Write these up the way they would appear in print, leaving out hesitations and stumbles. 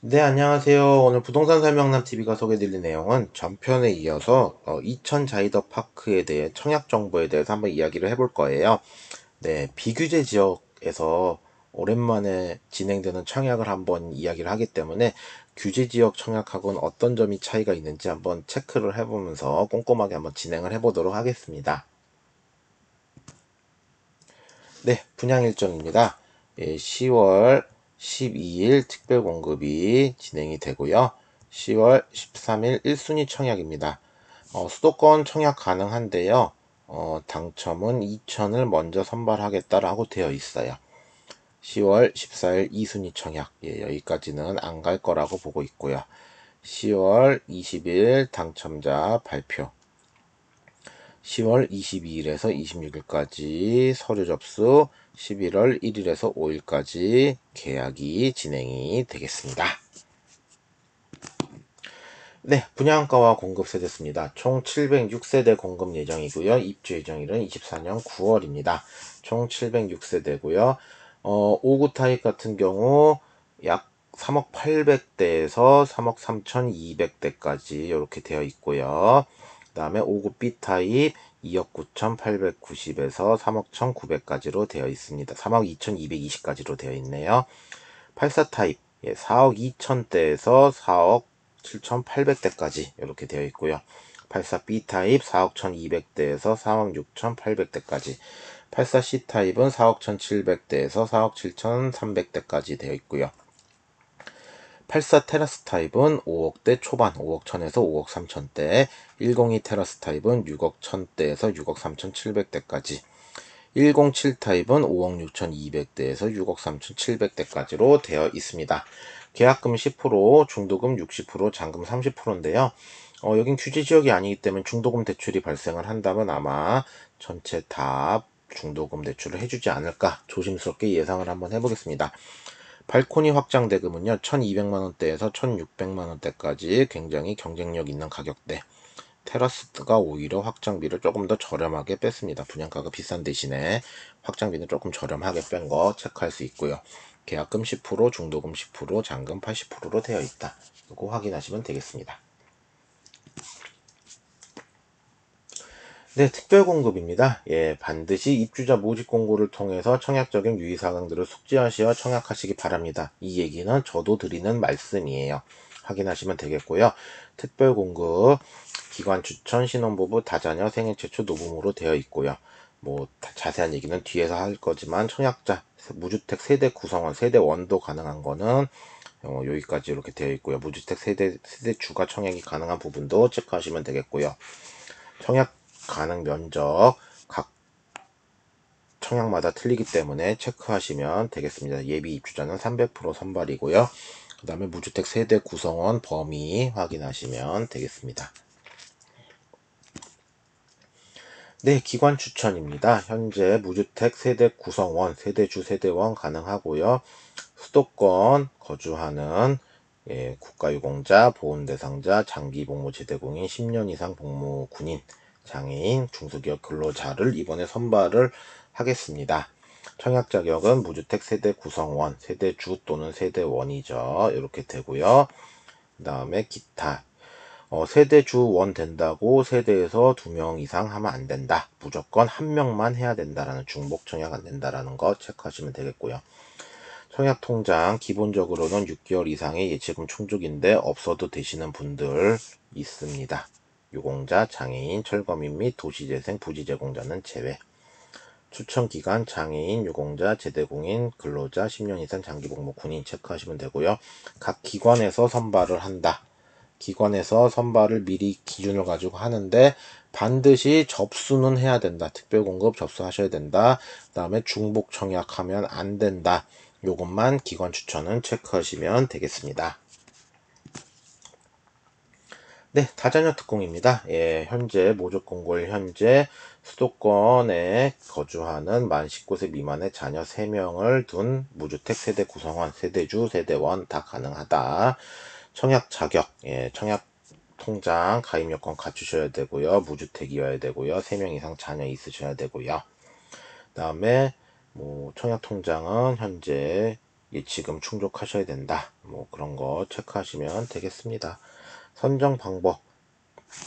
네, 안녕하세요. 오늘 부동산 설명남 TV가 소개드릴 내용은 전편에 이어서 이천 자이더 파크에 대해 청약 정보에 대해서 한번 이야기를 해볼 거예요. 네, 비규제 지역에서 오랜만에 진행되는 청약을 한번 이야기를 하기 때문에 규제 지역 청약하고는 어떤 점이 차이가 있는지 한번 체크를 해보면서 꼼꼼하게 한번 진행을 해보도록 하겠습니다. 네, 분양 일정입니다. 10월 12일 특별 공급이 진행이 되고요. 10월 13일 1순위 청약입니다. 수도권 청약 가능한데요. 당첨은 2천을 먼저 선발하겠다라고 되어 있어요. 10월 14일 2순위 청약. 여기까지는 안 갈 거라고 보고 있고요. 10월 20일 당첨자 발표. 10월 22일에서 26일까지 서류 접수, 11월 1일에서 5일까지 계약이 진행이 되겠습니다. 네, 분양가와 공급 세대수입니다. 총 706세대 공급 예정이고요. 입주 예정일은 24년 9월입니다. 총 706세대고요. 5구 타입 같은 경우 약 3억 800대에서 3억 3,200대까지 이렇게 되어 있고요. 그 다음에 5구 B 타입 2억 9,890에서 3억 1,900까지로 되어 있습니다. 3억 2,220까지로 되어 있네요. 84 타입 4억 2천대에서 4억 7,800대까지 이렇게 되어 있고요. 84B 타입 4억 1,200대에서 4억 6,800대까지, 84C 타입은 4억 1,700대에서 4억 7,300대까지 되어 있고요. 84 테라스 타입은 5억대 초반, 5억 1천에서 5억 3천대, 102 테라스 타입은 6억 1천대에서 6억 3,700대까지, 107 타입은 5억 6,200대에서 6억 3,700대까지로 되어 있습니다. 계약금 10%, 중도금 60%, 잔금 30%인데요. 여긴 규제 지역이 아니기 때문에 중도금 대출이 발생을 한다면 아마 전체 다 중도금 대출을 해주지 않을까 조심스럽게 예상을 한번 해보겠습니다. 발코니 확장 대금은요 1200만원대에서 1600만원대까지 굉장히 경쟁력 있는 가격대. 테라스가 오히려 확장비를 조금 더 저렴하게 뺐습니다. 분양가가 비싼 대신에 확장비는 조금 저렴하게 뺀 거 체크할 수 있고요. 계약금 10%, 중도금 10%, 잔금 80%로 되어 있다. 이거 확인하시면 되겠습니다. 네, 특별 공급입니다. 반드시 입주자 모집 공고를 통해서 청약적인 유의사항들을 숙지하시어 청약하시기 바랍니다. 이 얘기는 저도 드리는 말씀이에요. 확인하시면 되겠고요. 특별 공급, 기관 추천, 신혼부부, 다자녀, 생애 최초 노부모로 되어 있고요. 뭐 자세한 얘기는 뒤에서 할 거지만 청약자, 무주택 세대 구성원, 세대 원도 가능한 거는 여기까지 이렇게 되어 있고요. 무주택 세대주가 청약이 가능한 부분도 체크하시면 되겠고요. 청약 가능 면적 각 청약마다 틀리기 때문에 체크하시면 되겠습니다. 예비 입주자는 300% 선발이고요. 그 다음에 무주택 세대 구성원 범위 확인하시면 되겠습니다. 네, 기관 추천입니다. 현재 무주택 세대 구성원, 세대주, 세대원 가능하고요. 수도권 거주하는 국가유공자, 보훈대상자, 장기복무제대공인, 10년 이상 복무 군인, 장애인, 중소기업 근로자를 이번에 선발을 하겠습니다. 청약 자격은 무주택 세대 구성원, 세대주 또는 세대원이죠. 이렇게 되고요. 그 다음에 기타. 세대주 원 된다고 세대에서 2명 이상 하면 안 된다. 무조건 1명만 해야 된다라는, 중복 청약 안 된다라는 거 체크하시면 되겠고요. 청약 통장 기본적으로는 6개월 이상의 예치금 충족인데 없어도 되시는 분들 있습니다. 유공자, 장애인, 철거민 및 도시재생, 부지제공자는 제외. 추천기간 장애인, 유공자, 제대공인, 근로자, 10년 이상 장기복무 군인 체크하시면 되고요. 각 기관에서 선발을 한다. 기관에서 선발을 미리 기준을 가지고 하는데 반드시 접수는 해야 된다. 특별공급 접수하셔야 된다. 그 다음에 중복 청약하면 안 된다. 요것만 기관 추천은 체크하시면 되겠습니다. 네, 다자녀 특공입니다. 현재 모집 공고일 현재 수도권에 거주하는 만 19세 미만의 자녀 3명을 둔 무주택 세대 구성원, 세대주, 세대원 다 가능하다. 청약 자격, 청약 통장 가입 요건 갖추셔야 되고요. 무주택이어야 되고요. 3명 이상 자녀 있으셔야 되고요. 그 다음에 뭐 청약 통장은 현재 예치금 충족하셔야 된다. 뭐 그런 거 체크하시면 되겠습니다. 선정 방법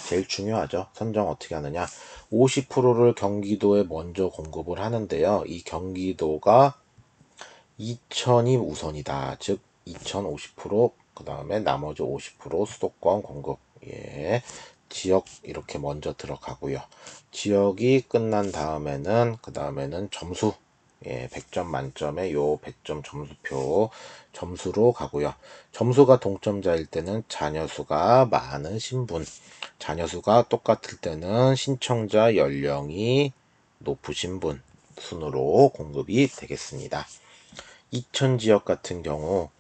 제일 중요하죠. 선정 어떻게 하느냐. 50%를 경기도에 먼저 공급을 하는데요. 이 경기도가 이천이 우선이다. 즉 2050%, 그 다음에 나머지 50% 수도권 공급. 예. 지역 이렇게 먼저 들어가고요. 지역이 끝난 다음에는 그 다음에는 점수. 예, 100점 만점에 요 100점 점수표 점수로 가고요. 점수가 동점자일 때는 자녀 수가 많은 신분, 자녀 수가 똑같을 때는 신청자 연령이 높으신 분 순으로 공급이 되겠습니다. 이천 지역 같은 경우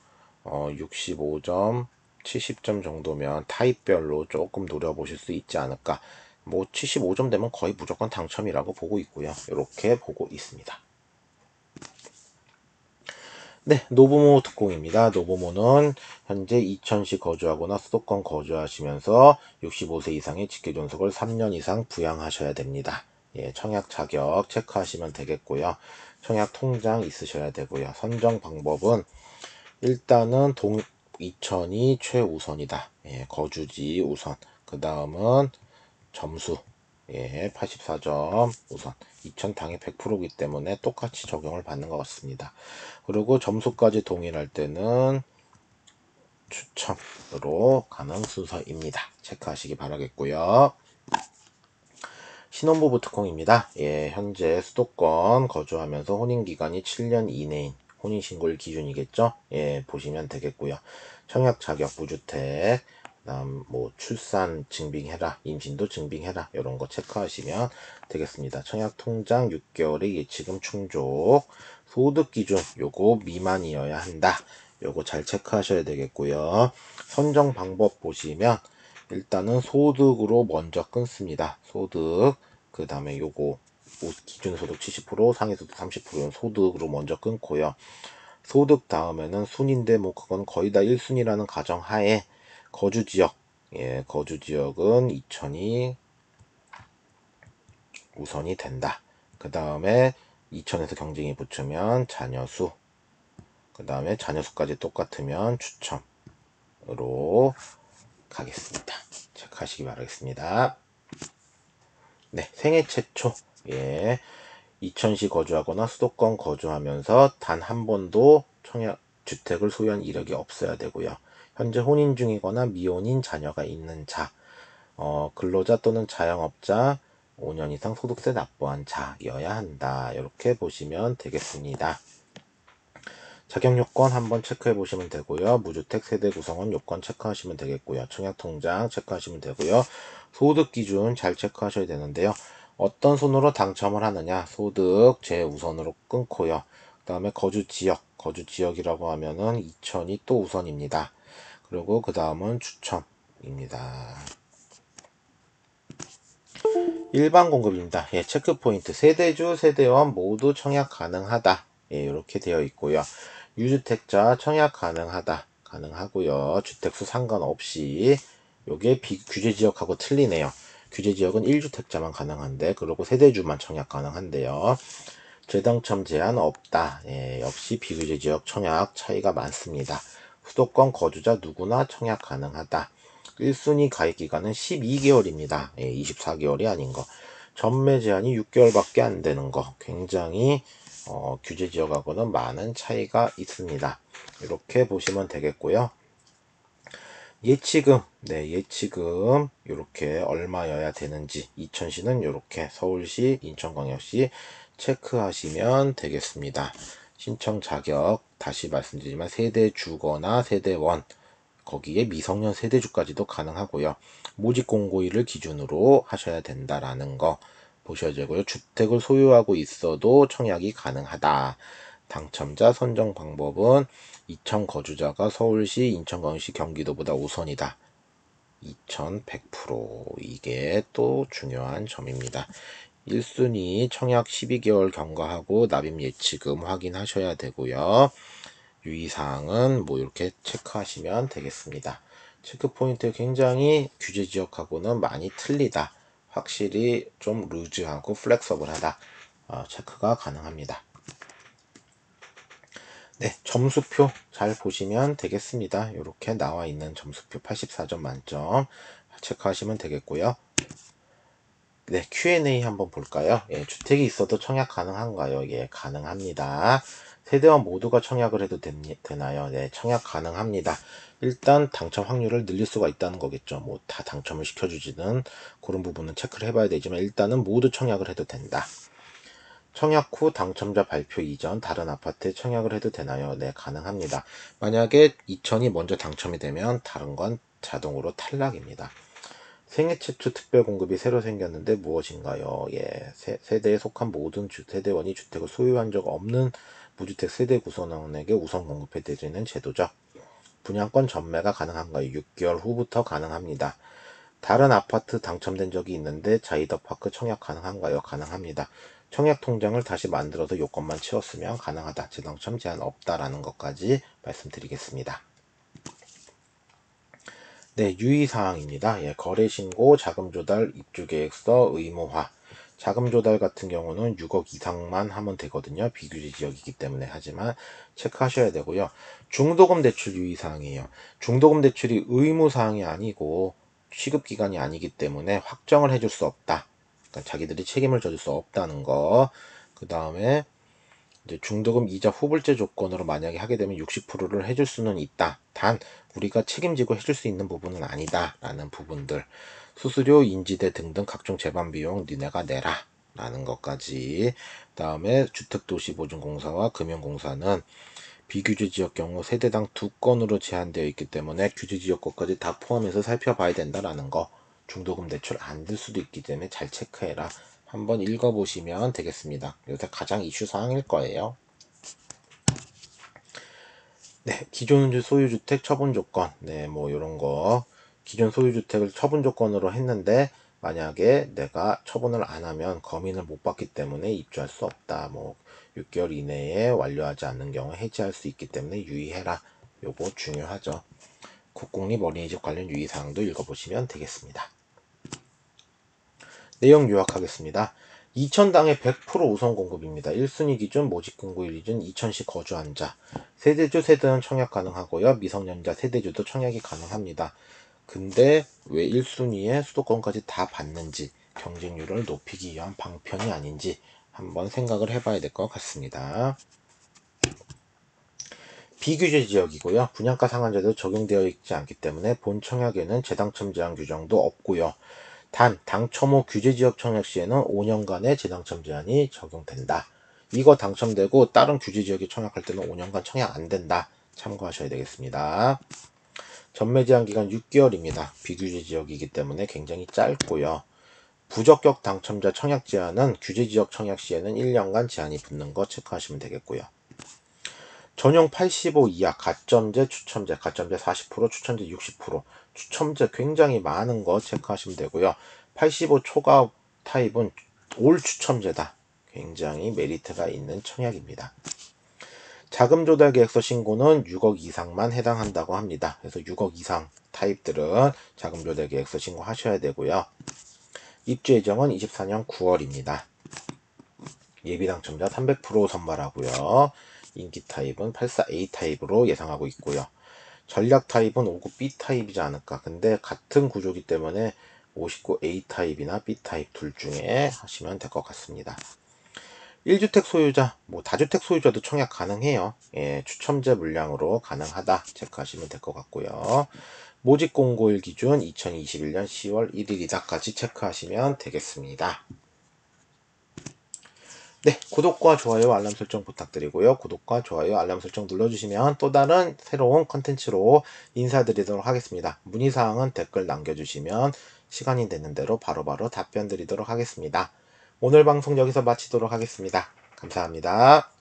65점, 70점 정도면 타입별로 조금 노려보실 수 있지 않을까. 뭐 75점 되면 거의 무조건 당첨이라고 보고 있고요. 이렇게 보고 있습니다. 네, 노부모 특공입니다. 노부모는 현재 이천시 거주하거나 수도권 거주하시면서 65세 이상의 직계존속을 3년 이상 부양하셔야 됩니다. 예, 청약 자격 체크하시면 되겠고요. 청약 통장 있으셔야 되고요. 선정 방법은 일단은 이천이 최우선이다. 예, 거주지 우선. 그 다음은 점수. 예, 84점 우선. 이천 당의 100%이기 때문에 똑같이 적용을 받는 것 같습니다. 그리고 점수까지 동일할 때는 추첨으로 가는 순서입니다. 체크하시기 바라겠고요. 신혼부부 특공입니다. 예, 현재 수도권 거주하면서 혼인기간이 7년 이내인 혼인신고일 기준이겠죠. 예, 보시면 되겠고요. 청약 자격 무주택, 그다음 뭐 출산 증빙해라, 임신도 증빙해라 이런 거 체크하시면 되겠습니다. 청약 통장 6개월의 예치금 충족, 소득 기준 요거 미만이어야 한다. 요거 잘 체크하셔야 되겠고요. 선정 방법 보시면 일단은 소득으로 먼저 끊습니다. 소득, 그 다음에 요거 기준소득 70%, 상위소득 30%는 소득으로 먼저 끊고요. 소득 다음에는 순인데 뭐 그건 거의 다 1순위라는 가정하에 거주지역, 예, 거주지역은 이천이 우선이 된다. 그 다음에 이천에서 경쟁이 붙으면 자녀수, 그 다음에 자녀수까지 똑같으면 추첨으로 가겠습니다. 체크하시기 바라겠습니다. 네, 생애 최초. 예. 이천시 거주하거나 수도권 거주하면서 단 한 번도 청약 주택을 소유한 이력이 없어야 되고요. 현재 혼인 중이거나 미혼인 자녀가 있는 자, 근로자 또는 자영업자 5년 이상 소득세 납부한 자여야 한다. 이렇게 보시면 되겠습니다. 자격 요건 한번 체크해 보시면 되고요. 무주택 세대 구성원 요건 체크하시면 되겠고요. 청약 통장 체크하시면 되고요. 소득 기준 잘 체크하셔야 되는데요. 어떤 순으로 당첨을 하느냐. 소득 제우선으로 끊고요. 그 다음에 거주 지역이라고 하면은 이천이 또 우선입니다. 그리고 그 다음은 추첨입니다. 일반 공급입니다. 예, 체크 포인트. 세대주, 세대원 모두 청약 가능하다. 예, 이렇게 되어 있고요. 유주택자 청약 가능하고요. 주택수 상관없이 요게 규제 지역하고 틀리네요. 규제 지역은 1주택자만 가능한데 그리고 세대주만 청약 가능한데요. 재당첨 제한 없다. 예, 역시 비규제 지역 청약 차이가 많습니다. 수도권 거주자 누구나 청약 가능하다. 1순위 가입 기간은 12개월입니다. 예, 24개월이 아닌 거. 전매 제한이 6개월밖에 안 되는 거. 굉장히 규제 지역하고는 많은 차이가 있습니다. 이렇게 보시면 되겠고요. 예치금, 네, 예치금 이렇게 얼마여야 되는지 이천시는 이렇게 서울시, 인천광역시 체크하시면 되겠습니다. 신청 자격 다시 말씀드리지만 세대주거나 세대원 거기에 미성년 세대주까지도 가능하고요. 모집 공고일을 기준으로 하셔야 된다라는 거 보셔야 되고요. 주택을 소유하고 있어도 청약이 가능하다. 당첨자 선정 방법은 이천 거주자가 서울시, 인천광역시, 경기도보다 우선이다. 2100% 이게 또 중요한 점입니다. 1순위 청약 12개월 경과하고 납입 예치금 확인하셔야 되고요. 유의사항은 뭐 이렇게 체크하시면 되겠습니다. 체크 포인트 굉장히 규제 지역하고는 많이 틀리다. 확실히 좀 루즈하고 플렉서블하다. 체크가 가능합니다. 네, 점수표 잘 보시면 되겠습니다. 이렇게 나와 있는 점수표 84점 만점 체크하시면 되겠고요. 네, Q&A 한번 볼까요? 예, 주택이 있어도 청약 가능한가요? 예, 가능합니다. 세대원 모두가 청약을 해도 되나요? 네, 청약 가능합니다. 일단 당첨 확률을 늘릴 수가 있다는 거겠죠. 뭐 다 당첨을 시켜주지는 그런 부분은 체크를 해봐야 되지만 일단은 모두 청약을 해도 된다. 청약 후 당첨자 발표 이전 다른 아파트에 청약을 해도 되나요? 네, 가능합니다. 만약에 2천이 먼저 당첨이 되면 다른 건 자동으로 탈락입니다. 생애 최초 특별 공급이 새로 생겼는데 무엇인가요? 예, 세대에 속한 모든 세대원이 주택을 소유한 적 없는 무주택 세대 구성원에게 우선 공급해 드리는 제도죠. 분양권 전매가 가능한가요? 6개월 후부터 가능합니다. 다른 아파트 당첨된 적이 있는데 자이더파크 청약 가능한가요? 가능합니다. 청약 통장을 다시 만들어서 요건만 채웠으면 가능하다. 재당첨 제한 없다라는 것까지 말씀드리겠습니다. 네, 유의사항입니다. 예, 거래신고, 자금조달, 입주계획서, 의무화. 자금조달 같은 경우는 6억 이상만 하면 되거든요. 비규제 지역이기 때문에. 하지만 체크하셔야 되고요. 중도금 대출 유의사항이에요. 중도금 대출이 의무사항이 아니고 취급기간이 아니기 때문에 확정을 해줄 수 없다. 그러니까 자기들이 책임을 져줄 수 없다는 거. 그 다음에 이제 중도금 이자 후불제 조건으로 만약에 하게 되면 60%를 해줄 수는 있다. 단 우리가 책임지고 해줄 수 있는 부분은 아니다 라는 부분들, 수수료, 인지대 등등 각종 재반 비용 니네가 내라 라는 것까지. 그 다음에 주택도시보증공사와 금융공사는 비규제 지역 경우 세대당 2건으로 제한되어 있기 때문에 규제 지역 것까지 다 포함해서 살펴봐야 된다라는 거. 중도금 대출 안 들 수도 있기 때문에 잘 체크해라. 한번 읽어보시면 되겠습니다. 요새 가장 이슈 사항일 거예요. 네, 기존 소유주택 처분 조건. 네, 뭐 이런 거. 기존 소유주택을 처분 조건으로 했는데 만약에 내가 처분을 안 하면 검인을 못 받기 때문에 입주할 수 없다. 뭐 6개월 이내에 완료하지 않는 경우 해지할 수 있기 때문에 유의해라. 요거 중요하죠. 국공립 어린이집 관련 유의사항도 읽어보시면 되겠습니다. 내용 요약하겠습니다. 2000당의 100% 우선 공급입니다. 1순위 기준 모집 공고일 기준 2000시 거주한 자, 세대주 세대원 청약 가능하고요. 미성년자 세대주도 청약이 가능합니다. 근데 왜 1순위에 수도권까지 다 받는지, 경쟁률을 높이기 위한 방편이 아닌지 한번 생각을 해봐야 될 것 같습니다. 비규제 지역이고요. 분양가 상한제도 적용되어 있지 않기 때문에 본 청약에는 재당첨 제한 규정도 없고요. 단 당첨 후 규제지역 청약 시에는 5년간의 재당첨 제한이 적용된다. 이거 당첨되고 다른 규제지역에 청약할 때는 5년간 청약 안 된다. 참고하셔야 되겠습니다. 전매 제한 기간 6개월입니다. 비규제 지역이기 때문에 굉장히 짧고요. 부적격 당첨자 청약 제한은 규제지역 청약 시에는 1년간 제한이 붙는 거 체크하시면 되겠고요. 전용 85 이하 가점제, 추첨제, 가점제 40%, 추첨제 60%, 추첨제 굉장히 많은 거 체크하시면 되고요. 85 초과 타입은 올 추첨제다. 굉장히 메리트가 있는 청약입니다. 자금조달 계획서 신고는 6억 이상만 해당한다고 합니다. 그래서 6억 이상 타입들은 자금조달 계획서 신고하셔야 되고요. 입주 예정은 24년 9월입니다. 예비 당첨자 300% 선발하고요. 인기 타입은 84A 타입으로 예상하고 있고요. 전략 타입은 59B 타입이지 않을까. 근데 같은 구조기 때문에 59A 타입이나 B 타입 둘 중에 하시면 될 것 같습니다. 1주택 소유자, 뭐 다주택 소유자도 청약 가능해요. 예, 추첨제 물량으로 가능하다 체크하시면 될 것 같고요. 모집 공고일 기준 2021년 10월 1일이다까지 체크하시면 되겠습니다. 네, 구독과 좋아요, 알람 설정 부탁드리고요. 구독과 좋아요, 알람 설정 눌러주시면 또 다른 새로운 컨텐츠로 인사드리도록 하겠습니다. 문의사항은 댓글 남겨주시면 시간이 되는 대로 바로바로 답변 드리도록 하겠습니다. 오늘 방송 여기서 마치도록 하겠습니다. 감사합니다.